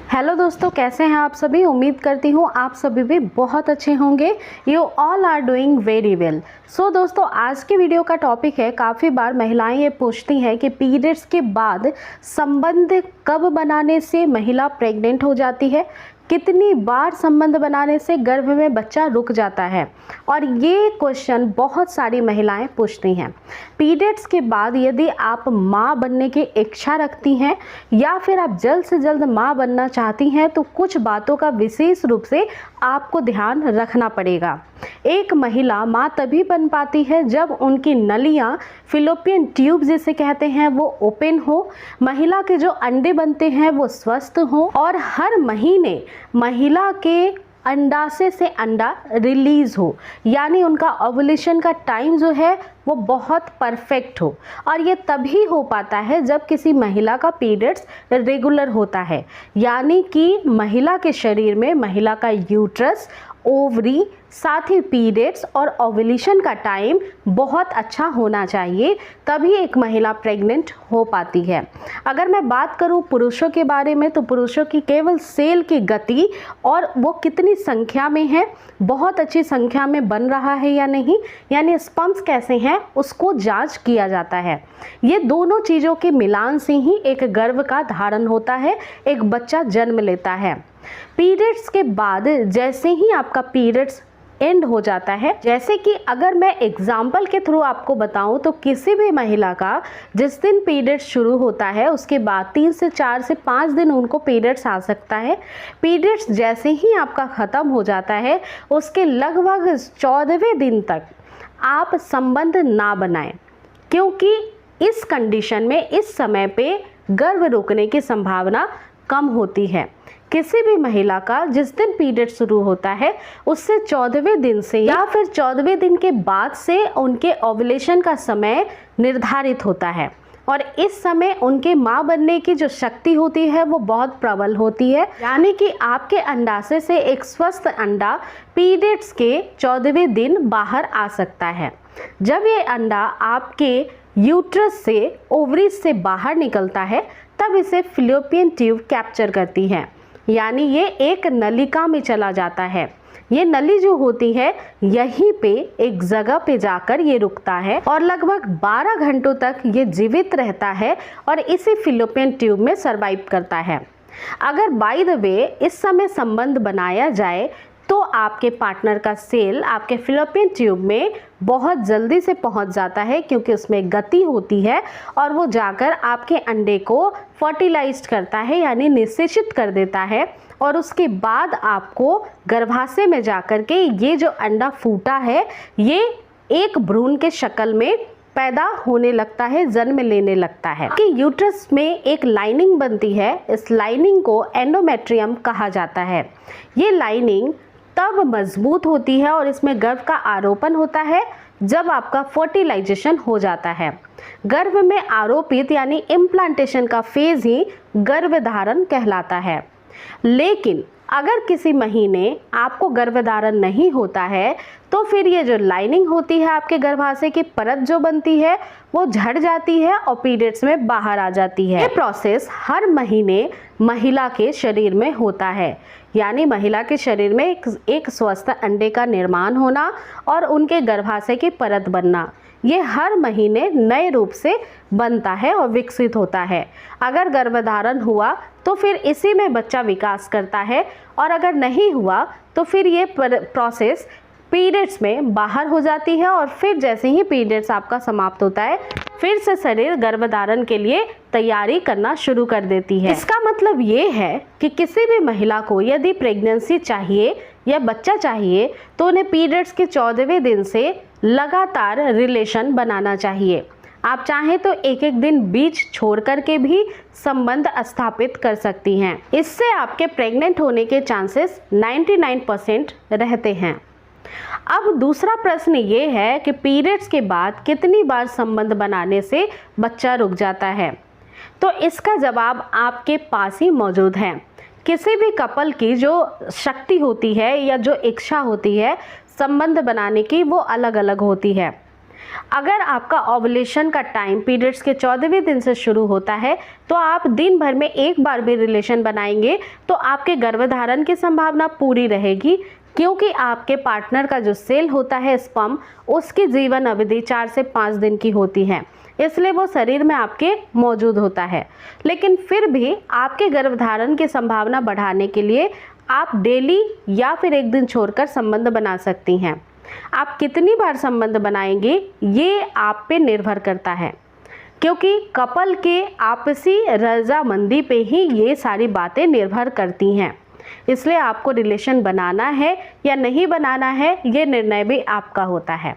Hello दोस्तों, कैसे हैं आप सभी। उम्मीद करती हूँ आप सभी भी बहुत अच्छे होंगे। You all are doing very well. So दोस्तों, आज की वीडियो का टॉपिक है, काफ़ी बार महिलाएं ये पूछती हैं कि पीरियड्स के बाद संबंध कब बनाने से महिला प्रेग्नेंट हो जाती है, कितनी बार संबंध बनाने से गर्भ में बच्चा रुक जाता है। और ये क्वेश्चन बहुत सारी महिलाएं पूछती हैं। पीरियड्स के बाद यदि आप माँ बनने की इच्छा रखती हैं या फिर आप जल्द से जल्द माँ बनना चाहती हैं तो कुछ बातों का विशेष रूप से आपको ध्यान रखना पड़ेगा। एक महिला माँ तभी बन पाती है जब उनकी नलियाँ, फिलोपियन ट्यूब जिसे कहते हैं, वो ओपन हो, महिला के जो अंडे बनते हैं वो स्वस्थ हो और हर महीने महिला के अंडाशय से अंडा रिलीज हो, यानी उनका ओव्यूलेशन का टाइम जो है वो बहुत परफेक्ट हो। और ये तभी हो पाता है जब किसी महिला का पीरियड्स रेगुलर होता है, यानी कि महिला के शरीर में महिला का यूट्रस, ओवरी, साथ ही पीरियड्स और ओव्यूलेशन का टाइम बहुत अच्छा होना चाहिए, तभी एक महिला प्रेग्नेंट हो पाती है। अगर मैं बात करूं पुरुषों के बारे में तो पुरुषों की केवल सेल की गति और वो कितनी संख्या में है, बहुत अच्छी संख्या में बन रहा है या नहीं, यानी स्पर्म्स कैसे हैं, उसको जांच किया जाता है। ये दोनों चीज़ों के मिलान से ही एक गर्भ का धारण होता है, एक बच्चा जन्म लेता है। पीरियड्स के बाद जैसे ही आपका पीरियड्स एंड हो जाता है, जैसे कि अगर मैं एग्जाम्पल के थ्रू आपको बताऊं तो किसी भी महिला का जिस दिन पीरियड्स शुरू होता है उसके बाद 3 से 4 से 5 दिन उनको पीरियड्स आ सकता है। पीरियड्स जैसे ही आपका ख़त्म हो जाता है उसके लगभग 14वें दिन तक आप संबंध ना बनाएं, क्योंकि इस कंडीशन में इस समय पे गर्भ रुकने की संभावना कम होती है। किसी भी महिला का जिस दिन पीरियड शुरू होता है उससे 14वें दिन से या फिर 14वें दिन के बाद से उनके ओव्यूलेशन का समय निर्धारित होता है और इस समय उनके माँ बनने की जो शक्ति होती है वो बहुत प्रबल होती है, यानी कि आपके अंडाशय से एक स्वस्थ अंडा पीरियड्स के 14वें दिन बाहर आ सकता है। जब ये अंडा आपके यूट्रस से, ओवरीज से बाहर निकलता है तब इसे फिलोपियन ट्यूब कैप्चर करती है, यानी ये एक नलिका में चला जाता है। ये नली जो होती है यहीं पे एक जगह पे जाकर ये रुकता है और लगभग 12 घंटों तक ये जीवित रहता है और इसी फिलोपियन ट्यूब में सरवाइव करता है। अगर बाय द वे इस समय संबंध बनाया जाए तो आपके पार्टनर का सेल आपके फिलोपियन ट्यूब में बहुत जल्दी से पहुंच जाता है, क्योंकि उसमें गति होती है और वो जाकर आपके अंडे को फर्टिलाइज्ड करता है, यानी निषेचित कर देता है। और उसके बाद आपको गर्भाशय में जाकर के ये जो अंडा फूटा है ये एक भ्रूण के शक्ल में पैदा होने लगता है, जन्म लेने लगता है। कि यूट्रस में एक लाइनिंग बनती है, इस लाइनिंग को एंडोमेट्रियम कहा जाता है। ये लाइनिंग तब मजबूत होती है और इसमें गर्भ का आरोपण होता है जब आपका फर्टिलाइजेशन हो जाता है। गर्भ में आरोपित यानी इम्प्लांटेशन का फेज ही गर्भधारण कहलाता है। लेकिन अगर किसी महीने आपको गर्भधारण नहीं होता है तो फिर ये जो लाइनिंग होती है आपके गर्भाशय की परत जो बनती है वो झड़ जाती है और पीरियड्स में बाहर आ जाती है। ये प्रोसेस हर महीने महिला के शरीर में होता है, यानी महिला के शरीर में एक स्वस्थ अंडे का निर्माण होना और उनके गर्भाशय की परत बनना, ये हर महीने नए रूप से बनता है और विकसित होता है। अगर गर्भधारण हुआ तो फिर इसी में बच्चा विकास करता है और अगर नहीं हुआ तो फिर ये प्रोसेस पीरियड्स में बाहर हो जाती है और फिर जैसे ही पीरियड्स आपका समाप्त होता है फिर से शरीर गर्भधारण के लिए तैयारी करना शुरू कर देती है। इसका मतलब ये है कि किसी भी महिला को यदि प्रेगनेंसी चाहिए या बच्चा चाहिए तो उन्हें पीरियड्स के 14वें दिन से लगातार रिलेशन बनाना चाहिए। आप चाहें तो एक एक दिन बीच छोड़ करके भी संबंध स्थापित कर सकती हैं। इससे आपके प्रेग्नेंट होने के चांसेस 99% रहते हैं। अब दूसरा प्रश्न ये है कि पीरियड्स के बाद कितनी बार संबंध बनाने से बच्चा रुक जाता है, तो इसका जवाब आपके पास ही मौजूद है। किसी भी कपल की जो शक्ति होती है या जो इच्छा होती है संबंध बनाने की वो अलग अलग होती है। अगर आपका ओवुलेशन का टाइम पीरियड्स के 14वें दिन से शुरू होता है तो आप दिन भर में एक बार भी रिलेशन बनाएंगे तो आपके गर्भधारण की संभावना पूरी रहेगी, क्योंकि आपके पार्टनर का जो सेल होता है स्पर्म, उसकी जीवन अवधि 4 से 5 दिन की होती है, इसलिए वो शरीर में आपके मौजूद होता है। लेकिन फिर भी आपके गर्भधारण की संभावना बढ़ाने के लिए आप डेली या फिर एक दिन छोड़कर संबंध बना सकती हैं। आप कितनी बार संबंध बनाएंगे ये आप पे निर्भर करता है, क्योंकि कपल के आपसी रजामंदी पे ही ये सारी बातें निर्भर करती हैं। इसलिए आपको रिलेशन बनाना है या नहीं बनाना है ये निर्णय भी आपका होता है।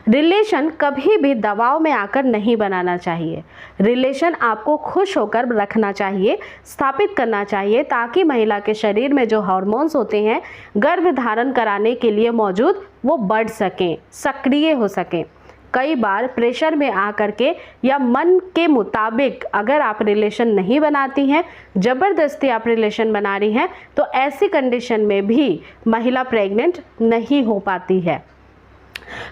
रिलेशन कभी भी दबाव में आकर नहीं बनाना चाहिए। रिलेशन आपको खुश होकर रखना चाहिए, स्थापित करना चाहिए, ताकि महिला के शरीर में जो हार्मोन्स होते हैं गर्भ धारण कराने के लिए मौजूद, वो बढ़ सकें, सक्रिय हो सकें। कई बार प्रेशर में आकर के या मन के मुताबिक अगर आप रिलेशन नहीं बनाती हैं, ज़बरदस्ती आप रिलेशन बना रही हैं, तो ऐसी कंडीशन में भी महिला प्रेग्नेंट नहीं हो पाती है।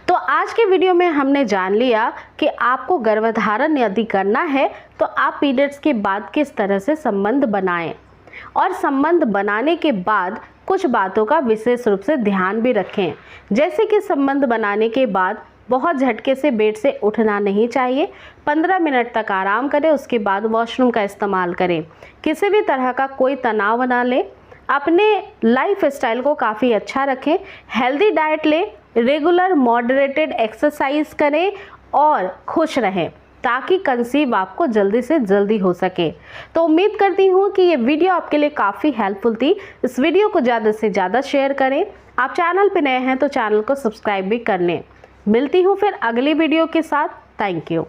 तो आज के वीडियो में हमने जान लिया कि आपको गर्भधारण यदि करना है तो आप पीरियड्स के बाद किस तरह से संबंध बनाएं, और संबंध बनाने के बाद कुछ बातों का विशेष रूप से ध्यान भी रखें। जैसे कि संबंध बनाने के बाद बहुत झटके से बेड से उठना नहीं चाहिए, 15 मिनट तक आराम करें, उसके बाद वॉशरूम का इस्तेमाल करें। किसी भी तरह का कोई तनाव ना लें, अपने लाइफ स्टाइल को काफ़ी अच्छा रखें, हेल्दी डाइट लें, रेगुलर मॉडरेटेड एक्सरसाइज करें और खुश रहें, ताकि कंसीव आपको जल्दी से जल्दी हो सके। तो उम्मीद करती हूँ कि ये वीडियो आपके लिए काफ़ी हेल्पफुल थी। इस वीडियो को ज़्यादा से ज़्यादा शेयर करें। आप चैनल पे नए हैं तो चैनल को सब्सक्राइब भी कर लें। मिलती हूँ फिर अगली वीडियो के साथ। Thank you.